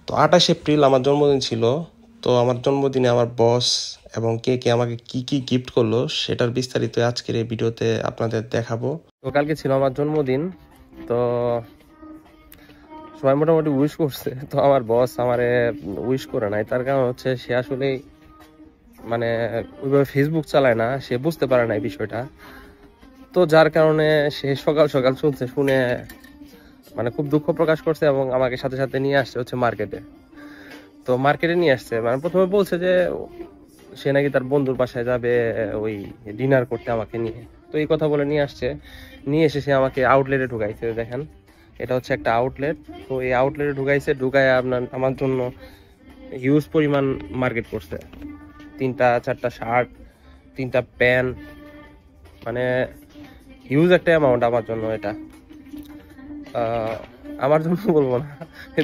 তো 28 এপ্রিল আমার জন্মদিন ছিল। তো আমার জন্মদিনে আমার বস এবং কে কে আমাকে কি কি গিফট করলো সেটার বিস্তারিত আজকের এই ভিডিওতে আপনাদের দেখাবো। তো কালকে ছিল আমার জন্মদিন, তো সবাই মোটামুটি উইশ করছে। তো আমার বস আমারে উইশ করে নাই, তার কারণ হচ্ছে সে আসলে মানে ওইভাবে ফেসবুক চালায় না, সে বুঝতে পারে না এই বিষয়টা। তো যার কারণে সে সকাল সকাল শুনছে, শুনে মানে খুব দুঃখ প্রকাশ করছে এবং আমাকে সাথে সাথে নিয়ে আসছে হচ্ছে মার্কেটে। তো মার্কেটে নিয়ে আসছে, মানে প্রথমে বলছে যে সে নাকি তার বন্ধুর বাসায় যাবে ওই ডিনার করতে আমাকে নিয়ে। তো এই কথা বলে নিয়ে আসছে, নিয়ে এসে সে আমাকে আউটলেটে ঢুকাইছে। দেখেন, এটা হচ্ছে একটা আউটলেট। তো এই আউটলেটে ঢুকাইছে, ঢুকায় আমার জন্য হিউজ পরিমাণ মার্কেট করছে। 3-4টা শার্ট, 3টা প্যান্ট, মানে হিউজ একটা অ্যামাউন্ট আমার জন্য। এটা আমার জন্য বলবো না,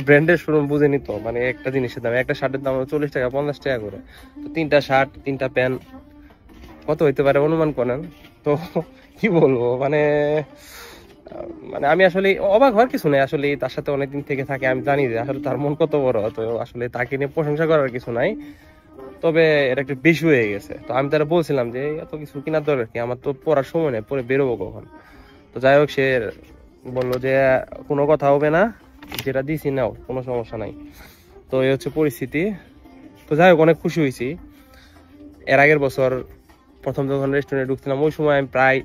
ব্র্যান্ডের শোরুম বুঝেনি তো, মানে একটা জিনিসের দাম, একটা শার্টের দাম 40 টাকা 50 টাকা করে। তো 3টা শার্ট 3টা প্যান্ট কত হইতে পারে অনুমান করেন। তো কি বলবো, মানে মানে আমি আসলে অবাক হওয়ার কিছু নেই। আসলে তার সাথে অনেকদিন থেকে থাকে, আমি জানি যে আসলে তার মন কত বড়। তো আসলে তাকে নিয়ে প্রশংসা করার কিছু নাই, তবে এটা একটু বেশি হয়ে গেছে। তো আমি তারা বলছিলাম যে এত কিছু কেনার দরকার কি, আমার তো পড়ার সময় নেই, পরে বেরোবো কখন। তো যাই হোক, সে বললো যে কোনো কথা হবে না, যেটা দিছি নাও, কোনো সমস্যা নাই। তো এই হচ্ছে পরিস্থিতি। তো যাই হোক, অনেক খুশি হয়েছি। এর আগের বছর প্রথম যখন রেস্টুরেন্টে ঢুকছিলাম, ওই সময় আমি প্রায়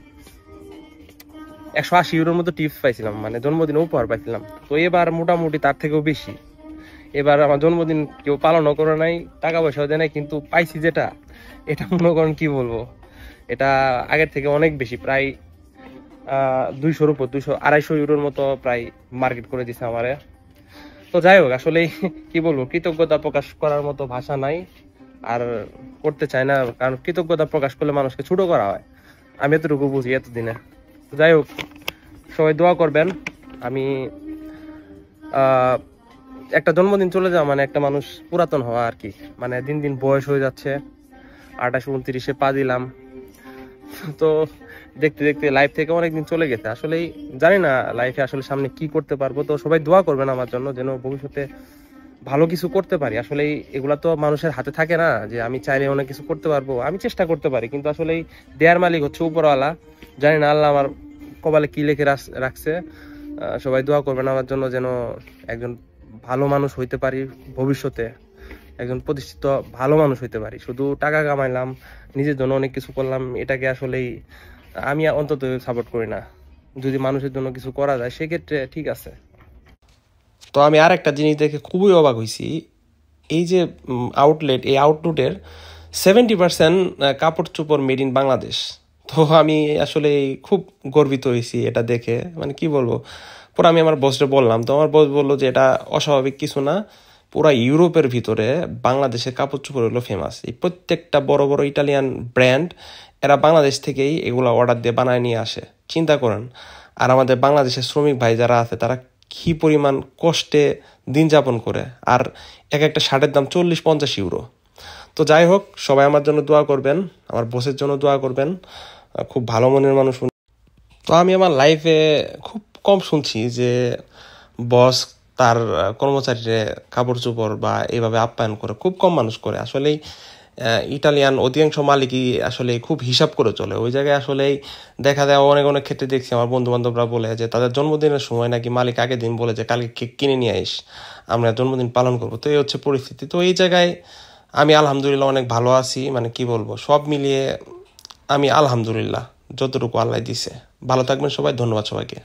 180 ইউরোর মতো টিপস পাইছিলাম, মানে জন্মদিনে উপহার পাইছিলাম। তো এবার মোটামুটি তার থেকেও বেশি। এবার আমার জন্মদিন কেউ পালনও করে নাই, টাকা পয়সাও দেয় নাই, কিন্তু পাইছি যেটা, এটা মনে করেন কি বলবো, এটা আগের থেকে অনেক বেশি। প্রায় 200-র উপর, 200-250 ইউরোর মতো প্রায় মার্কেট করে দিছে আমারে। তো যাই হোক, আসলে কি বলবো, কৃতজ্ঞতা প্রকাশ করার মতো ভাষা নাই, আর করতে চাই না, কারণ কৃতজ্ঞতা প্রকাশ করলে মানুষকে ছোট করা হয়। আমি এতটুকু বুঝি এতদিনে। যাই হোক, সবাই দোয়া করবেন। আমি একটা জন্মদিন চলে যাওয়া মানে একটা মানুষ পুরাতন হওয়া আর কি, মানে দিন দিন বয়স হয়ে যাচ্ছে। 28-29-এ পা দিলাম। তো দেখতে দেখতে লাইফ থেকে অনেকদিন চলে গেছে। আসলেই জানি না লাইফে আসলে সামনে কি করতে পারবো। তো সবাই দোয়া করবেন আমার জন্য, যেন ভবিষ্যতে ভালো কিছু করতে পারি। আসলে এগুলা তো মানুষের হাতে থাকে না, যে আমি চাইলে অনেক কিছু করতে পারবো। আমি চেষ্টা করতে পারি, কিন্তু আসলে দেয়ার মালিক হচ্ছে উপরওয়ালা। জানি না আল্লাহ আমার কপালে কি লিখে রাখছে। সবাই দোয়া করবেন আমার জন্য, যেন একজন ভালো মানুষ হইতে পারি ভবিষ্যতে, একজন প্রতিষ্ঠিত ভালো মানুষ হইতে পারি। শুধু টাকা কামাইলাম, নিজের জন্য অনেক কিছু করলাম, এটাকে আসলেই আমি অন্তত সাপোর্ট করি না। যদি মানুষের জন্য কিছু করা যায় সেক্ষেত্রে ঠিক আছে। তো আমি আর একটা জিনিস দেখে খুবই অবাক হয়েছি। এই যে এই আউটলেটের 70% কাপড় চোপড় মেড ইন বাংলাদেশ। তো আমি আসলে খুব গর্বিত হয়েছি এটা দেখে, মানে কি বলবো। পরে আমি আমার বসরে বললাম, তো আমার বস বললো যে এটা অস্বাভাবিক কিছু না, পুরা ইউরোপের ভিতরে বাংলাদেশের কাপড় চোপড় হলো ফেমাস। এই প্রত্যেকটা বড় বড় ইটালিয়ান ব্র্যান্ড এরা বাংলাদেশ থেকেই এগুলো অর্ডার দিয়ে বানায় নিয়ে আসে, চিন্তা করেন। আর আমাদের বাংলাদেশের শ্রমিক ভাই যারা আছে, তারা কি পরিমাণ কষ্টে দিন যাপন করে, আর এক একটা শার্টের দাম 40-50 ইউরো। তো যাই হোক, সবাই আমার জন্য দোয়া করবেন, আমার বসের জন্য দোয়া করবেন, খুব ভালো মনের মানুষ। তো আমি আমার লাইফে খুব কম শুনছি যে বস তার কর্মচারীরে কাপড় চোপড় বা এইভাবে আপ্যায়ন করে, খুব কম মানুষ করে। আসলেই ইটালিয়ান অধিকাংশ মালিকই আসলে খুব হিসাব করে চলে। ওই জায়গায় আসলেই দেখা যায় অনেক অনেক ক্ষেত্রে দেখছি আমার বন্ধু বান্ধবরা বলে যে তাদের জন্মদিনের সময় নাকি মালিক আগের দিন বলে যে কালকে কেক কিনে নিয়ে আইস, আমরা জন্মদিন পালন করবো। তো এই হচ্ছে পরিস্থিতি। তো এই জায়গায় আমি আলহামদুলিল্লাহ অনেক ভালো আছি, মানে কি বলবো, সব মিলিয়ে আমি আলহামদুলিল্লাহ যতটুকু আল্লাহ দিছে। ভালো থাকবেন সবাই, ধন্যবাদ সবাইকে।